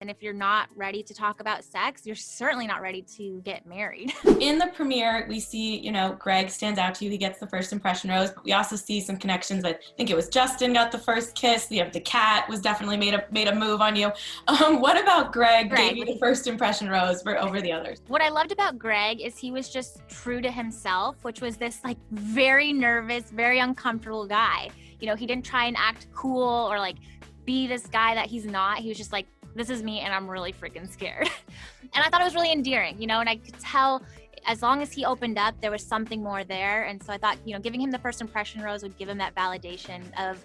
And if you're not ready to talk about sex, you're certainly not ready to get married. In the premiere, we see, Greg stands out to you. He gets the first impression rose, but we also see some connections with, I think it was Justin got the first kiss. The cat was definitely made a move on you. What about Greg gave you the first impression rose over the others? What I loved about Greg is he was just true to himself, which was this like very nervous, very uncomfortable guy. He didn't try and act cool or like be this guy that he's not. He was just like, this is me and I'm really freaking scared. And I thought it was really endearing, and I could tell as long as he opened up, there was something more there. And so I thought, giving him the first impression rose would give him that validation of,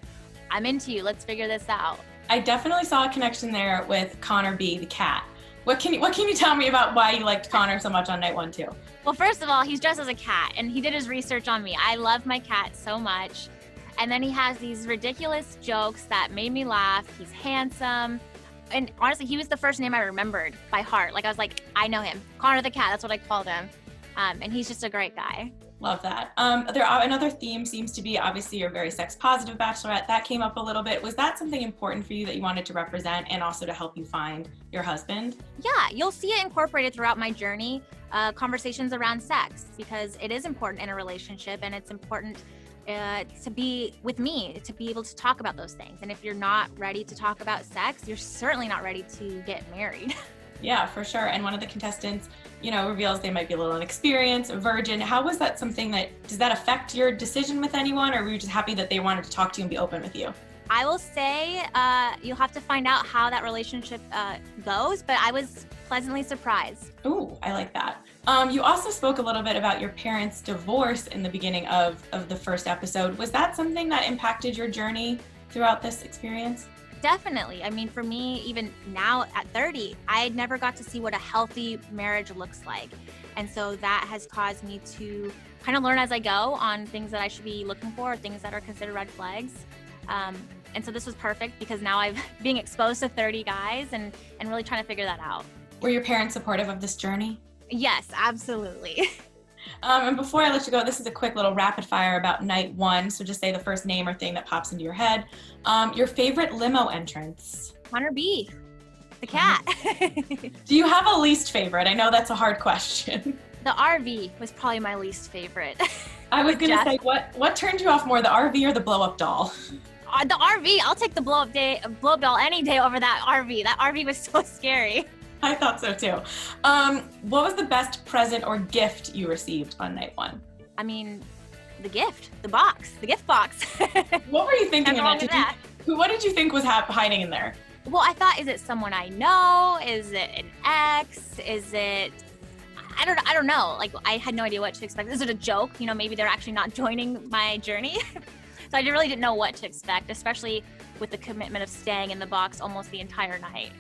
I'm into you, let's figure this out. I definitely saw a connection there with Connor B, the cat. What can you tell me about why you liked Connor so much on night 1 too? Well, first of all, he's dressed as a cat and he did his research on me. I love my cat so much. And then he has these ridiculous jokes that made me laugh. He's handsome. And honestly, he was the first name I remembered by heart. Like I was like, I know him. Connor the cat, that's what I called him. And he's just a great guy. Love that. Another theme seems to be, obviously, you're a very sex positive bachelorette. That came up a little bit. Was that something important for you that you wanted to represent and also to help you find your husband? Yeah, you'll see it incorporated throughout my journey, conversations around sex, because it is important in a relationship and it's important to be with me, to be able to talk about those things. And if you're not ready to talk about sex, you're certainly not ready to get married. Yeah, for sure. And one of the contestants, reveals they might be a little inexperienced, a virgin. How was that does that affect your decision with anyone, or were you just happy that they wanted to talk to you and be open with you? I will say you'll have to find out how that relationship goes, but I was pleasantly surprised. Ooh, I like that. You also spoke a little bit about your parents' divorce in the beginning of the first episode. Was that something that impacted your journey throughout this experience? Definitely. I mean, for me, even now at 30, I never got to see what a healthy marriage looks like. And so that has caused me to kind of learn as I go on things that I should be looking for, things that are considered red flags. And so this was perfect because now I'm being exposed to 30 guys and really trying to figure that out. Were your parents supportive of this journey? Yes, absolutely. And before I let you go, this is a quick little rapid fire about night 1. So just say the first name or thing that pops into your head. Your favorite limo entrance? Connor B, the cat. Do you have a least favorite? I know that's a hard question. The RV was probably my least favorite. I was going to say, what turned you off more, the RV or the blow-up doll? The RV. I'll take the blow-up doll any day over that RV. That RV was so scary. I thought so too. What was the best present or gift you received on night 1? I mean, the gift box. What were you thinking in that? What did you think was hiding in there? Well, I thought, is it someone I know? Is it an ex? Is it, I don't know. Like, I had no idea what to expect. Is it a joke? Maybe they're actually not joining my journey. So I really didn't know what to expect, especially with the commitment of staying in the box almost the entire night.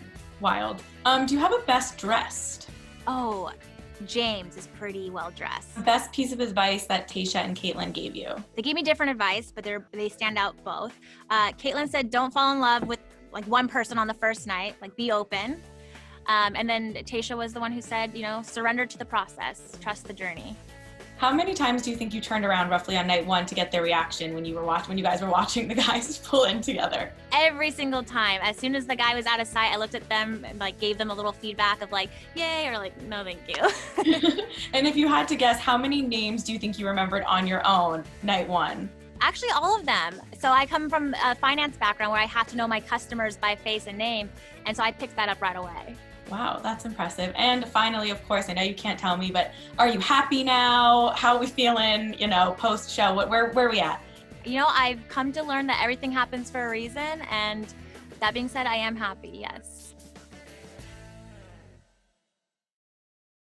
Wild. Do you have a best dressed? Oh, James is pretty well dressed. Best piece of advice that Tayshia and Caitlin gave you? They gave me different advice, but they stand out both. Caitlin said, don't fall in love with like one person on the first night, like be open. And then Tayshia was the one who said, surrender to the process, trust the journey. How many times do you think you turned around roughly on night 1 to get their reaction when you guys were watching the guys pull in together? Every single time. As soon as the guy was out of sight, I looked at them and like gave them a little feedback of like, yay, or like, no, thank you. And if you had to guess, how many names do you think you remembered on your own night 1? Actually, all of them. So I come from a finance background where I have to know my customers by face and name. And so I picked that up right away. Wow, that's impressive. And finally, of course, I know you can't tell me, but are you happy now? How are we feeling, post-show? Where are we at? I've come to learn that everything happens for a reason. And that being said, I am happy, yes.